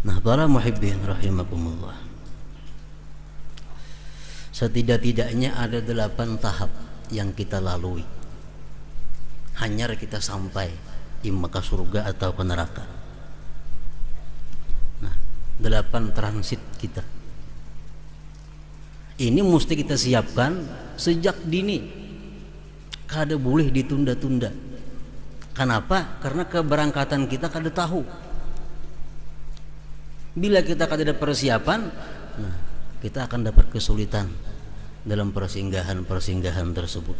Nah, para muhibbin rahimakumullah, setidak-tidaknya ada 8 tahap yang kita lalui hanya kita sampai imma ke surga atau ke neraka. Nah, 8 transit kita ini mesti kita siapkan sejak dini, kada boleh ditunda-tunda. Kenapa? Karena keberangkatan kita kada tahu. Bila kita kada ada persiapan, nah, kita akan dapat kesulitan dalam persinggahan tersebut.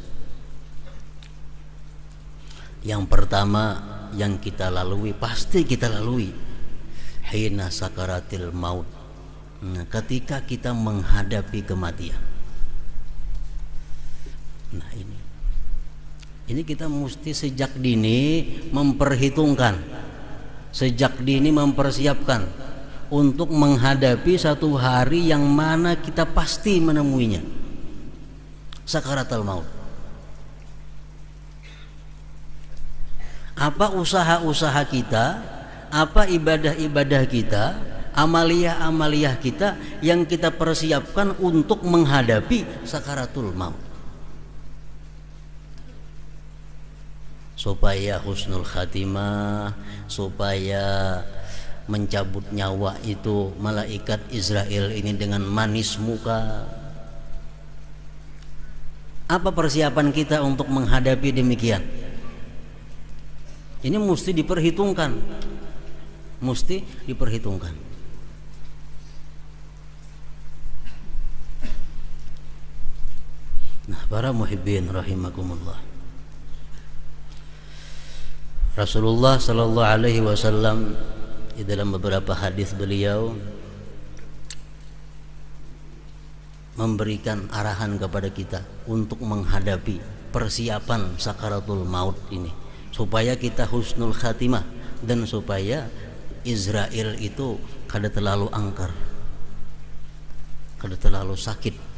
Yang pertama yang kita lalui, pasti kita lalui, hina sakaratil maut. Nah, ketika kita menghadapi kematian. Nah, ini kita mesti sejak dini memperhitungkan, sejak dini mempersiapkan untuk menghadapi satu hari yang mana kita pasti menemuinya, sakaratul maut. Apa usaha-usaha kita, apa ibadah-ibadah kita, amaliyah-amaliyah kita yang kita persiapkan untuk menghadapi sakaratul maut, supaya husnul khatimah, supaya mencabut nyawa itu malaikat Israel ini dengan manis muka. Apa persiapan kita untuk menghadapi demikian? Ini mesti diperhitungkan, mesti diperhitungkan. Nah, para muhibbin rahimakumullah, Rasulullah sallallahu alaihi wasallam di dalam beberapa hadis beliau memberikan arahan kepada kita untuk menghadapi persiapan sakaratul maut ini, supaya kita husnul khatimah dan supaya Israel itu kada terlalu angker, kada terlalu sakit.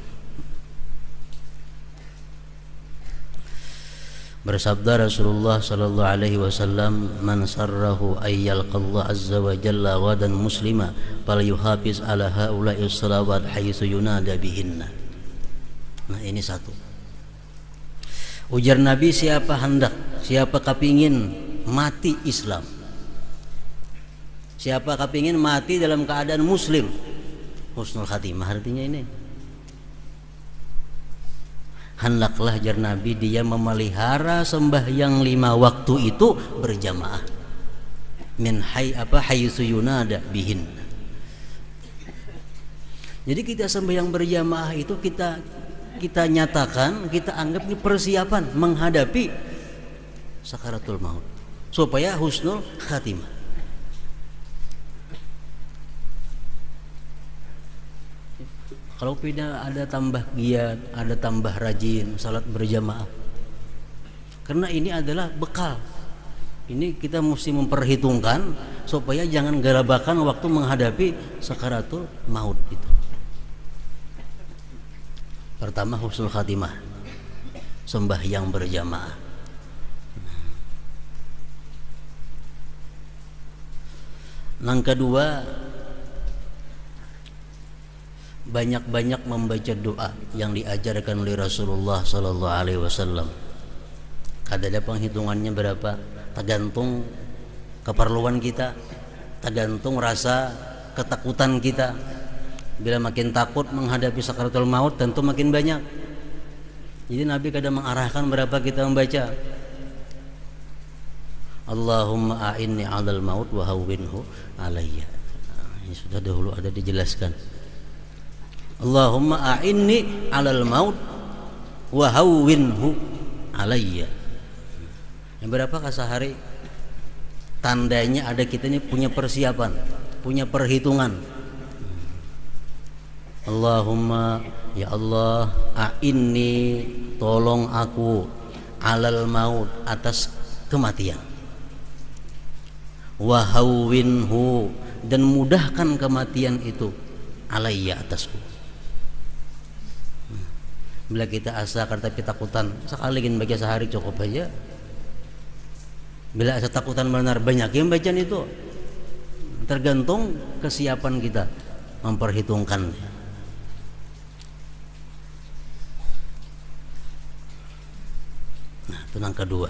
Bersabda Rasulullah sallallahu alaihi wasallam, "Man sarrahu ay yalqallahu azza wa jalla ghadan muslima falyuhafiz ala haula'i salawat haitsu yunada bihinna." Nah, ini satu. Ujar Nabi, siapa hendak, siapa kepingin mati Islam, siapa kepingin mati dalam keadaan muslim, husnul khatimah artinya ini, hendaklah jar Nabi dia memelihara sembahyang 5 waktu itu berjamaah, min haitsu yunada bihin. Jadi kita sembahyang berjamaah itu kita nyatakan, kita anggap ini persiapan menghadapi sakaratul maut supaya husnul khatimah. Kalau tidak ada tambah giat, ada tambah rajin salat berjamaah, karena ini adalah bekal. Ini kita mesti memperhitungkan supaya jangan garabakan waktu menghadapi sakaratul maut itu. Pertama, husnul khatimah, sembahyang berjamaah. Yang kedua, banyak-banyak membaca doa yang diajarkan oleh Rasulullah sallallahu alaihi wasallam. Kada ada penghitungannya berapa, tergantung keperluan kita, tergantung rasa ketakutan kita. Bila makin takut menghadapi sakaratul maut, tentu makin banyak. Jadi Nabi kadang mengarahkan berapa kita membaca. Allahumma a'inni 'alal maut wa hawwinhu alayya. Ini sudah dahulu ada dijelaskan. Allahumma a'inni 'alal maut wa hawwinhu alayya. Yang berapakah sehari? Tandanya ada kita ini punya persiapan, punya perhitungan. Allahumma, ya Allah, a'inni, tolong aku, 'alal maut, atas kematian, wa hawwinhu, dan mudahkan kematian itu, alayya, atasku. Bila kita asa tapi takutan, sekali ingin baca sehari cukup aja. Bila asa takutan benar, banyak yang bacaan itu. tergantung kesiapan kita memperhitungkan. Nah, itu yang kedua.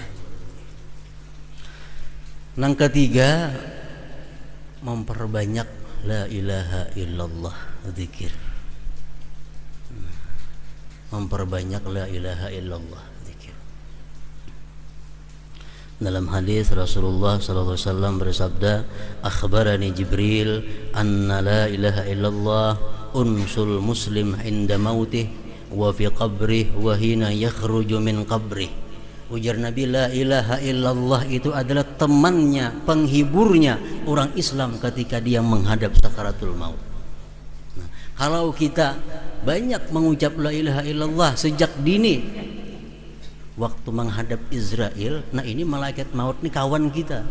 Yang ketiga, memperbanyak la ilaha illallah, zikir. Memperbanyak la ilaha illallah, zikir. Dalam hadis Rasulullah sallallahu alaihi wasallam bersabda, akhbarani Jibril anna la ilaha illallah unsul muslim inda mautih wa fi qabrih wa hina yakhruju min qabrih. Ujar Nabi, la ilaha illallah itu adalah temannya, penghiburnya orang Islam ketika dia menghadap sakaratul maut. Nah, kalau kita banyak mengucap la ilaha illallah sejak dini waktu menghadap Israel, nah ini malaikat maut ini kawan kita.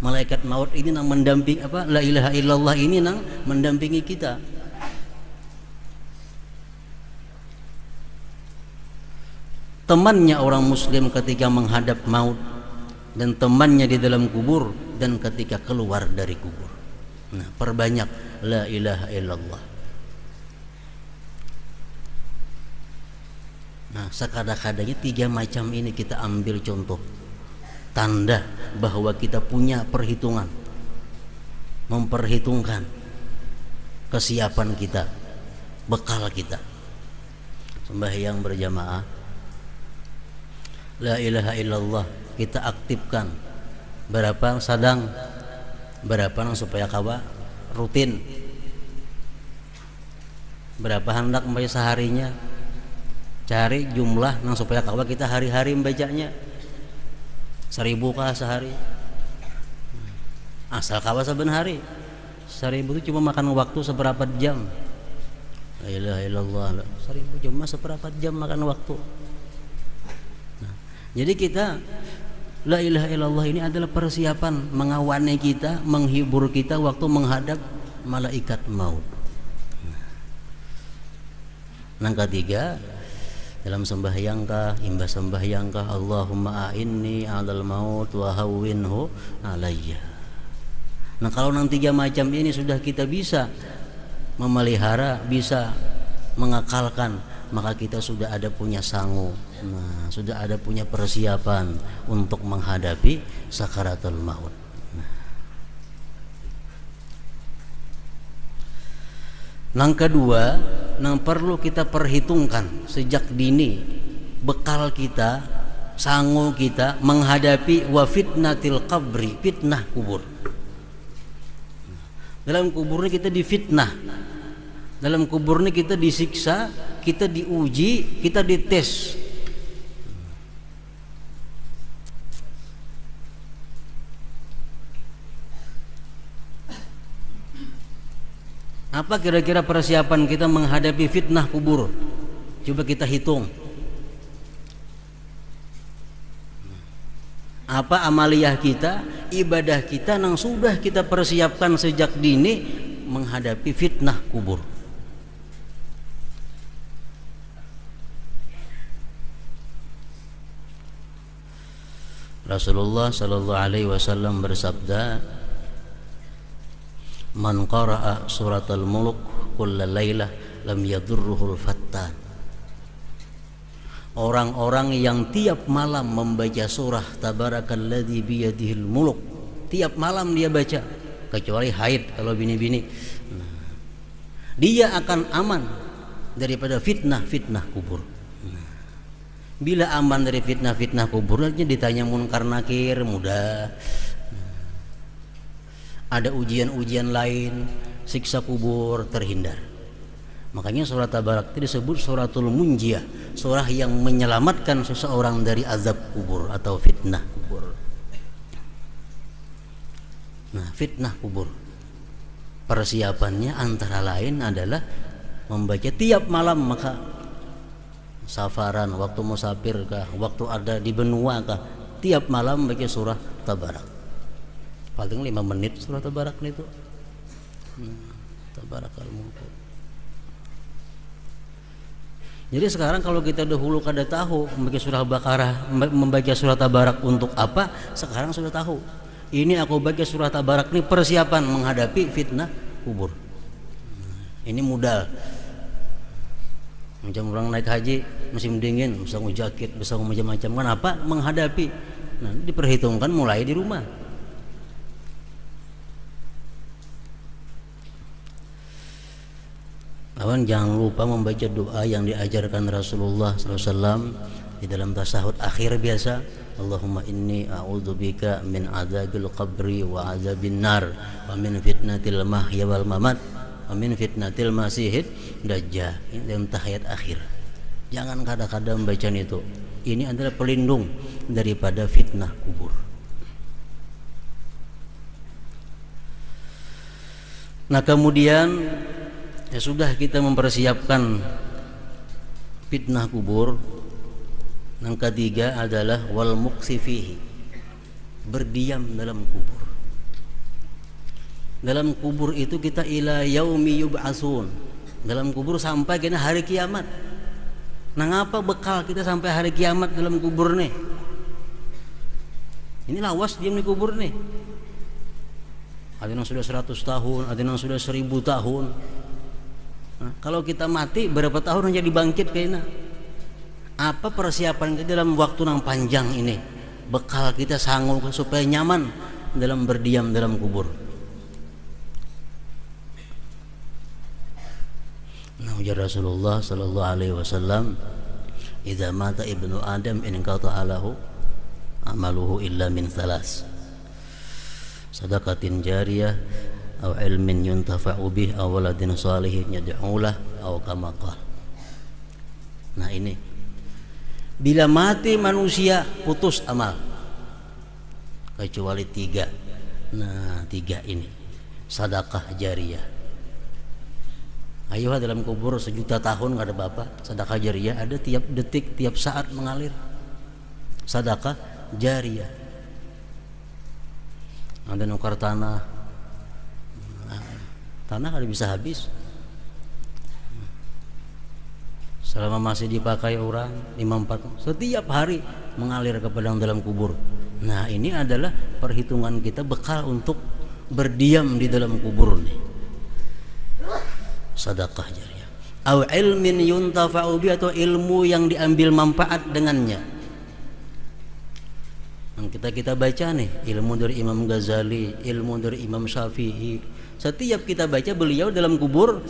Malaikat maut ini nang mendamping apa? La ilaha illallah ini nang mendampingi kita. Temannya orang muslim ketika menghadap maut, dan temannya di dalam kubur, dan ketika keluar dari kubur. Nah, perbanyak la ilaha illallah. Nah, sekada-kadanya 3 macam ini kita ambil contoh, tanda bahwa kita punya perhitungan, memperhitungkan kesiapan kita, bekal kita. Sembahyang berjamaah, la ilaha illallah kita aktifkan. Berapa sadang, berapa nang supaya kawa rutin, berapa hendak membaca seharinya, cari jumlah nang supaya kawa kita hari-hari membacanya. 1000 kah sehari, asal kawa saben hari. 1000 itu cuma makan waktu seberapa jam. La ilaha illallah, 1000 cuma seberapa jam makan waktu. Jadi kita la ilaha illallah ini adalah persiapan mengawani kita, menghibur kita waktu menghadap malaikat maut. Yang ketiga, dalam sembahyangkah, imbas sembahyangkah, Allahumma a'inni 'alal maut wa hawwinhu 'alayya. Nah, kalau yang 3 macam ini sudah kita bisa memelihara, bisa mengakalkan, maka kita sudah ada punya sangu. Nah, sudah ada punya persiapan untuk menghadapi sakaratul maut. Yang kedua, yang perlu kita perhitungkan sejak dini, bekal kita, sangu kita menghadapi wa fitnatil qabri, fitnah kubur. Dalam kubur ini kita difitnah, dalam kubur ini kita disiksa, kita diuji, kita dites. Apa kira-kira persiapan kita menghadapi fitnah kubur? Coba kita hitung. Apa amaliyah kita, ibadah kita yang sudah kita persiapkan sejak dini menghadapi fitnah kubur? Rasulullah sallallahu alaihi wasallam bersabda, man qara'a suratul mulk kulla lailah lam yadurruhul fattan. Orang-orang yang tiap malam membaca surah tabarakalladzi biyadihil mulk, tiap malam dia baca, kecuali haid kalau bini-bini, dia akan aman daripada fitnah-fitnah kubur. Bila aman dari fitnah-fitnah kubur, ditanya munkar nakir mudah. Ada ujian-ujian lain, siksa kubur terhindar. Makanya surah Tabarak itu disebut suratul munjiyah, surah yang menyelamatkan seseorang dari azab kubur atau fitnah kubur. Nah, fitnah kubur, persiapannya antara lain adalah membaca tiap malam, maka safaran, waktu musafir kah, waktu ada di benua kah, tiap malam baca surah Tabarak. Paling 5 menit surah Tabarak itu. Tabarakal mulk. Jadi sekarang kalau kita dahulu kada tahu membaca surah Baqarah, membaca surah Tabarak untuk apa, sekarang sudah tahu. Ini aku baca surah Tabarak ini persiapan menghadapi fitnah kubur. Ini modal. Macam orang naik haji musim dingin, bisa jaket, bisa macam-macam. Kenapa? Menghadapi. Nah, diperhitungkan mulai di rumah. Kawan, jangan lupa membaca doa yang diajarkan Rasulullah SAW di dalam tasahud akhir biasa. Allahumma inni a'udzubika min adzabil qabri wa azabin nar wa min fitnatil mahya wal mamat wa min fitnatil masihid dajjal. Ini dalam tahiyat akhir. Jangan kadang-kadang membaca itu. Ini adalah pelindung daripada fitnah kubur. Nah, kemudian ya sudah kita mempersiapkan fitnah kubur. Yang ketiga adalah wal muqsi fihi, berdiam dalam kubur. Dalam kubur itu kita ila yaumi yub'atsun, dalam kubur sampai kena hari kiamat. Nah, ngapa bekal kita sampai hari kiamat dalam kubur nih? Ini lawas diam di kubur nih. Ada yang sudah 100 tahun, ada yang sudah 1000 tahun. Nah, kalau kita mati berapa tahun aja dibangkit kayaknya. Apa persiapan kita dalam waktu yang panjang ini? Bekal kita sanggup supaya nyaman dalam berdiam dalam kubur. Nah, ujar Rasulullah sallallahu alaihi wasallam, "Idza mata ibnu Adam in qata'a lahu amaluhu illa min thalas. Sadaqatin jariyah aw ilmin yuntafa'u bih aw waladin salihin yad'u lah aw kama qala." Nah, ini bila mati manusia putus amal kecuali 3. Nah, 3 ini sedekah jariyah. Ayo dalam kubur 1.000.000 tahun nggak ada bapak, sedekah jariyah ada tiap detik, tiap saat mengalir. Sedekah jariyah. Ada nukar tanah, tanah kada bisa habis. Selama masih dipakai orang 5-4 setiap hari mengalir ke padang dalam kubur. Nah, ini adalah perhitungan kita bekal untuk berdiam di dalam kubur nih. Sedekah jariyah. Aw ilmin yuntafa'u bi, atau ilmu yang diambil manfaat dengannya. Yang kita baca nih, ilmu dari Imam Ghazali, ilmu dari Imam Syafi'i. Setiap kita baca beliau dalam kubur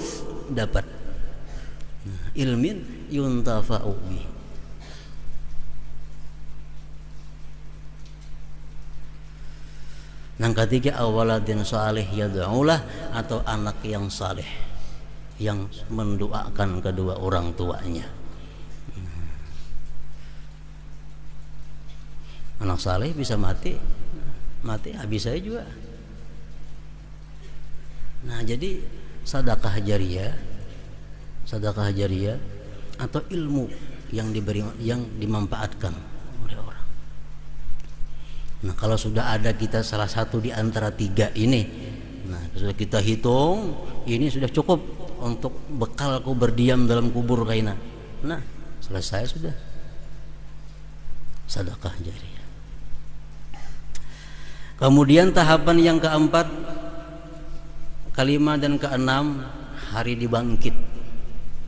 dapat ilmin yuntafa'u bi. Yang ketiga awaladin salih yad'ulah, atau anak yang saleh yang mendoakan kedua orang tuanya. Anak saleh bisa mati habis saya juga. Nah, jadi sedekah jariyah atau ilmu yang diberi, yang dimanfaatkan oleh orang. Nah, kalau sudah ada kita salah satu di antara 3 ini, nah sudah kita hitung, ini sudah cukup untuk bekalku berdiam dalam kubur kaina. Nah, selesai sudah sedekah jariyah. Kemudian tahapan yang keempat, kelima dan keenam, hari dibangkit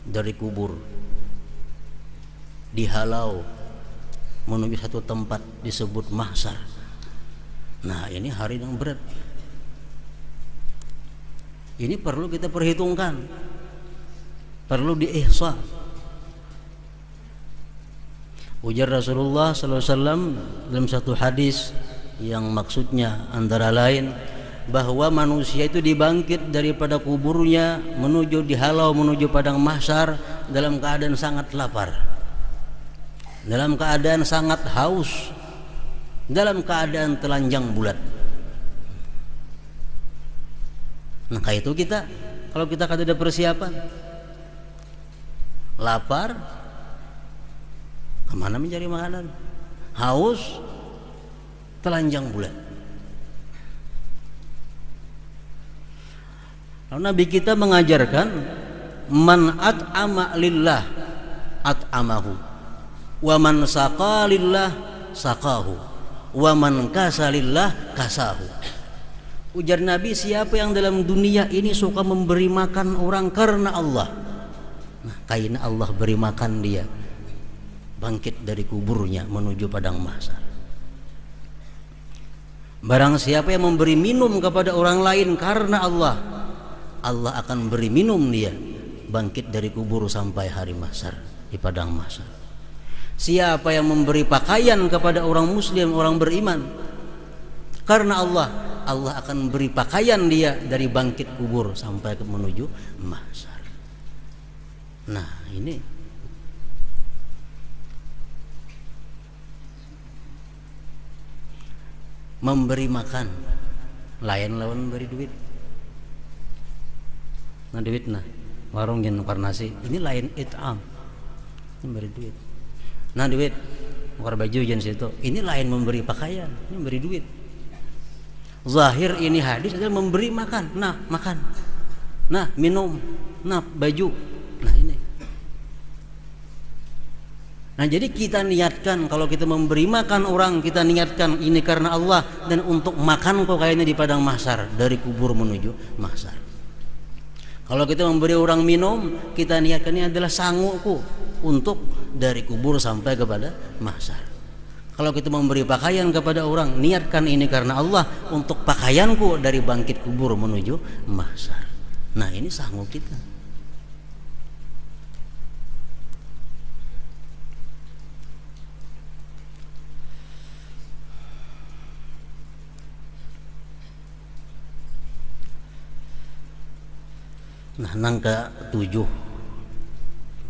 dari kubur, dihalau menuju satu tempat disebut mahsyar. Nah, ini hari yang berat. Ini perlu kita perhitungkan, perlu diihsa. Ujar Rasulullah SAW dalam satu hadis yang maksudnya antara lain bahwa manusia itu dibangkit daripada kuburnya dihalau menuju padang mahsyar dalam keadaan sangat lapar, dalam keadaan sangat haus, dalam keadaan telanjang bulat. Maka itu kita, kalau kita kada ada persiapan, lapar, kemana mencari makanan? Haus, telanjang bulat. Lalu Nabi kita mengajarkan, man at'ama lillah at'amahu, wa man saqa lillah saqahu, wa man kasalillah kasahu. Ujar Nabi, siapa yang dalam dunia ini suka memberi makan orang karena Allah, nah karena Allah beri makan dia, bangkit dari kuburnya menuju padang mahsyar. Barang siapa yang memberi minum kepada orang lain karena Allah, Allah akan beri minum dia, bangkit dari kubur sampai hari mahsyar di padang mahsyar. Siapa yang memberi pakaian kepada orang muslim, orang beriman karena Allah, Allah akan beri pakaian dia dari bangkit kubur sampai menuju mahsyar. Nah, ini memberi makan lain lawan memberi duit. Nah, duit nah warung yang nasi ini lain it'am, ini memberi duit. Nah, duit nukar baju jenis itu, ini lain memberi pakaian, ini memberi duit. Zahir ini hadis adalah memberi makan, nah makan, nah minum, nah baju, nah ini. Nah, jadi kita niatkan kalau kita memberi makan orang, kita niatkan ini karena Allah dan untuk makan kok kayaknya di padang mahsyar dari kubur menuju mahsyar. Kalau kita memberi orang minum, kita niatkan ini adalah sangguku untuk dari kubur sampai kepada mahsyar. Kalau kita memberi pakaian kepada orang, niatkan ini karena Allah untuk pakaianku dari bangkit kubur menuju mahsyar. Nah, ini sanggup kita. Nah, nangka 7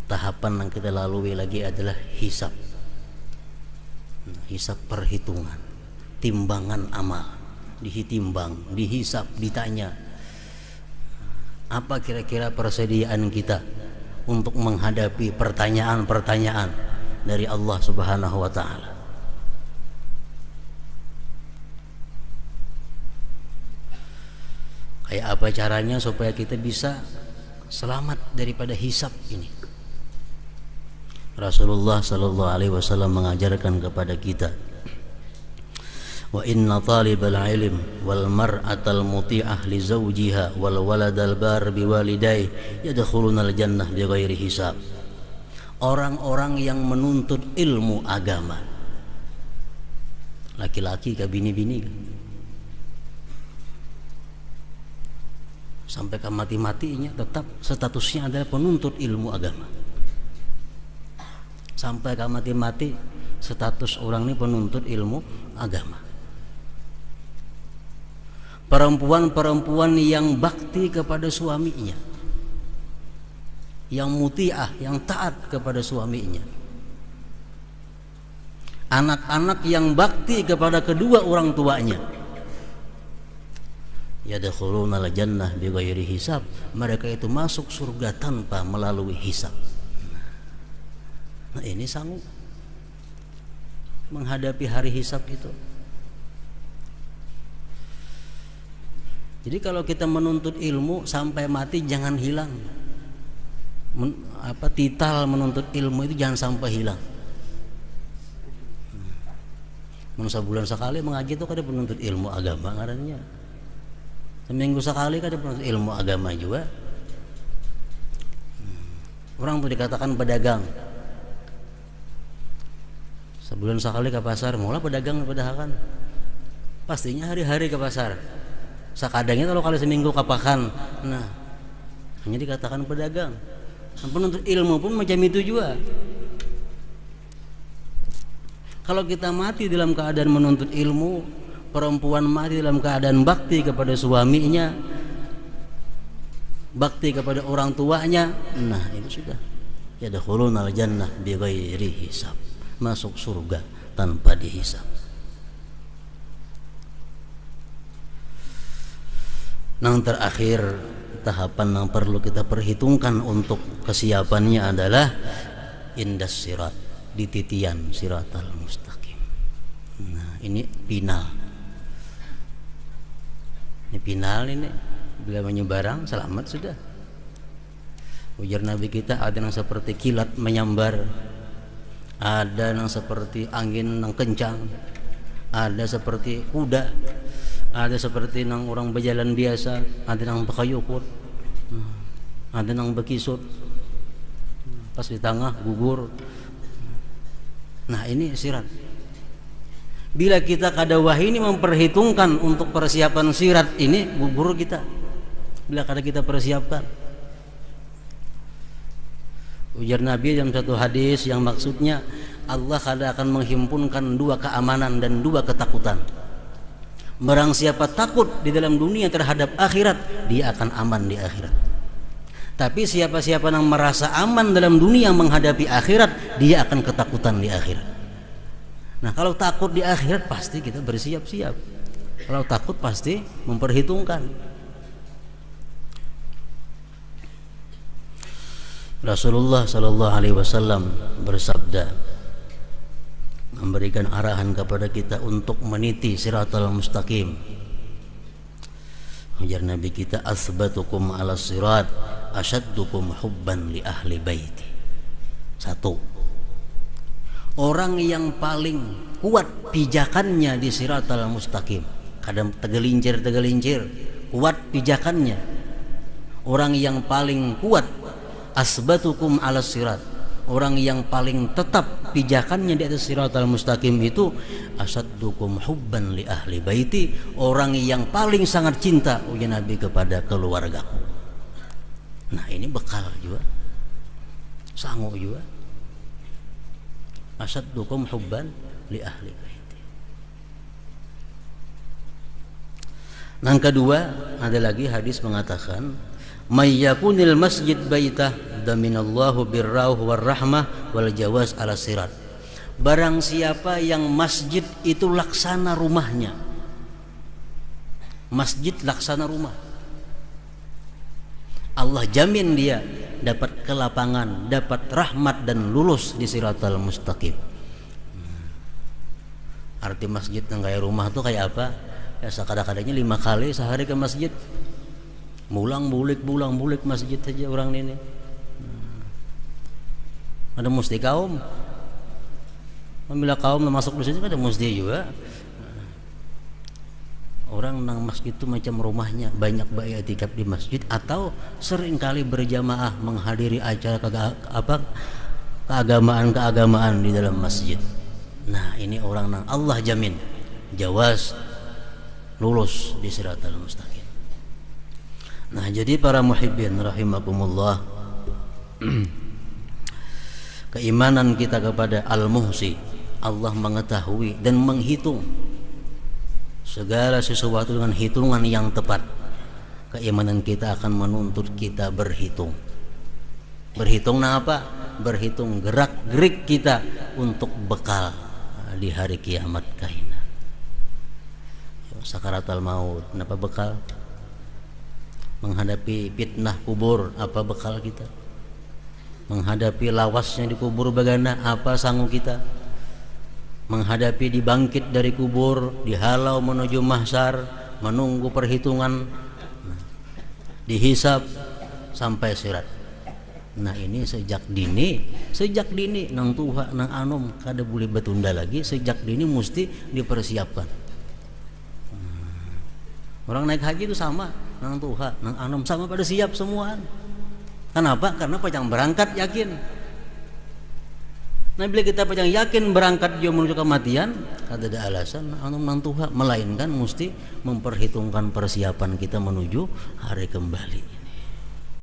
tahapan yang kita lalui lagi adalah hisab. Hisab perhitungan, timbangan amal, ditimbang, dihisab, ditanya apa kira-kira persediaan kita untuk menghadapi pertanyaan-pertanyaan dari Allah Subhanahu wa taala. Kayak apa caranya supaya kita bisa selamat daripada hisab ini? Rasulullah sallallahu alaihi wasallam mengajarkan kepada kita, wa inna talibal ilm wal mar'atal muti'ah li zawjiha wal waladal bar biwalidayhi yadkhulunal jannah bighairi hisab. Orang-orang yang menuntut ilmu agama, laki-laki ke bini-bini kan, sampai ke mati-matinya tetap statusnya adalah penuntut ilmu agama. Sampai ke mati-mati status orang ini penuntut ilmu agama. Perempuan-perempuan yang bakti kepada suaminya, yang mutiah, yang taat kepada suaminya. Anak-anak yang bakti kepada kedua orang tuanya. Yadkhulunal jannah bighairi hisab. Mereka itu masuk surga tanpa melalui hisab. Nah, ini sanggup menghadapi hari hisab itu. Jadi kalau kita menuntut ilmu sampai mati jangan hilang. Tital menuntut ilmu itu jangan sampai hilang. Sebulan sekali mengaji itu kada penuntut ilmu agama ngarannya. Seminggu sekali kada penuntut ilmu agama juga. Orang tuh dikatakan pedagang. Sebulan sekali ke pasar, mulai pedagang pedagang. Pastinya hari-hari ke pasar. Sakadangnya kalau seminggu kapakan. Nah, hanya dikatakan pedagang. Penuntut ilmu pun macam itu juga. Kalau kita mati dalam keadaan menuntut ilmu, perempuan mati dalam keadaan bakti kepada suaminya, bakti kepada orang tuanya, nah itu sudah. Yadkhulunal jannah bighairi hisab. Masuk surga tanpa dihisab. Yang terakhir, tahapan yang perlu kita perhitungkan untuk kesiapannya adalah indas sirat, di titian siratal mustaqim. Nah, ini final. Ini final ini. Bila menyebarang selamat sudah. Ujar Nabi kita, ada yang seperti kilat menyambar, ada yang seperti angin yang kencang, ada seperti kuda, ada seperti nang orang berjalan biasa, ada nang bakayukut, ada nang bekisut, pas di tengah gugur. Nah ini sirat. Bila kita kada wahai ini memperhitungkan untuk persiapan sirat ini, gugur kita. Bila kada kita persiapkan. Ujar Nabi dalam satu hadis yang maksudnya Allah kada akan menghimpunkan dua keamanan dan dua ketakutan. Barang siapa takut di dalam dunia terhadap akhirat, dia akan aman di akhirat. Tapi siapa-siapa yang merasa aman dalam dunia menghadapi akhirat, dia akan ketakutan di akhirat. Nah, kalau takut di akhirat pasti kita bersiap-siap. Kalau takut pasti memperhitungkan. Rasulullah sallallahu alaihi wasallam bersabda, memberikan arahan kepada kita untuk meniti siratal mustaqim. Ujar Nabi kita, asbatukum ala sirat asyaddukum hubban li ahli baiti. Satu, orang yang paling kuat pijakannya di siratal mustaqim, kadang tegelincir, kuat pijakannya. Orang yang paling kuat, asbatukum ala sirat, orang yang paling tetap pijakannya di atas siratal mustaqim itu asaddukum hubban li ahli baiti, orang yang paling sangat cinta ujar Nabi kepada keluargaku. Nah ini bekal juga, sanggup juga. Asaddukum hubban li ahli baiti. Yang kedua ada lagi hadis mengatakan, may yakunil masjid baitah daminallahu birrauh warrahmah wal jawaz ala sirat. Barang siapa yang masjid itu laksana rumahnya, masjid laksana rumah, Allah jamin dia dapat kelapangan, dapat rahmat dan lulus di siratal mustaqim. Arti masjid yang kayak rumah tuh kayak apa? Ya sekadang-kadangnya 5 kali sehari ke masjid. Bulang bulik masjid saja orang ini. Ada musti kaum. Bila kaum masuk di sini ada musti juga. Orang nang masjid itu macam rumahnya, banyak beriktikaf di masjid atau seringkali berjamaah menghadiri acara keagamaan di dalam masjid. Nah, ini orang nang Allah jamin jawaz lulus di siratal mustaqim. Nah, jadi para muhibbin rahimakumullah, keimanan kita kepada Al-Muhsi, Allah mengetahui dan menghitung segala sesuatu dengan hitungan yang tepat. Keimanan kita akan menuntut kita berhitung. Berhitung apa? Berhitung gerak-gerik kita untuk bekal di hari kiamat kaina. Sakaratul maut, apa bekal? Menghadapi fitnah kubur, apa bekal kita? Menghadapi lawasnya di kubur bagaimana, apa sanggup kita? Menghadapi dibangkit dari kubur, dihalau menuju mahsyar, menunggu perhitungan, dihisab sampai sirat. Nah ini sejak dini nang tuha nang anom kada boleh betunda lagi, sejak dini mesti dipersiapkan. Orang naik haji itu sama, nang tuha nang anom sama pada siap semua. Kenapa? Karena pajang berangkat yakin. Nah bila kita pajang yakin berangkat dia menuju kematian, kada ada alasan anom nang tuha, melainkan mesti memperhitungkan persiapan kita menuju hari kembali.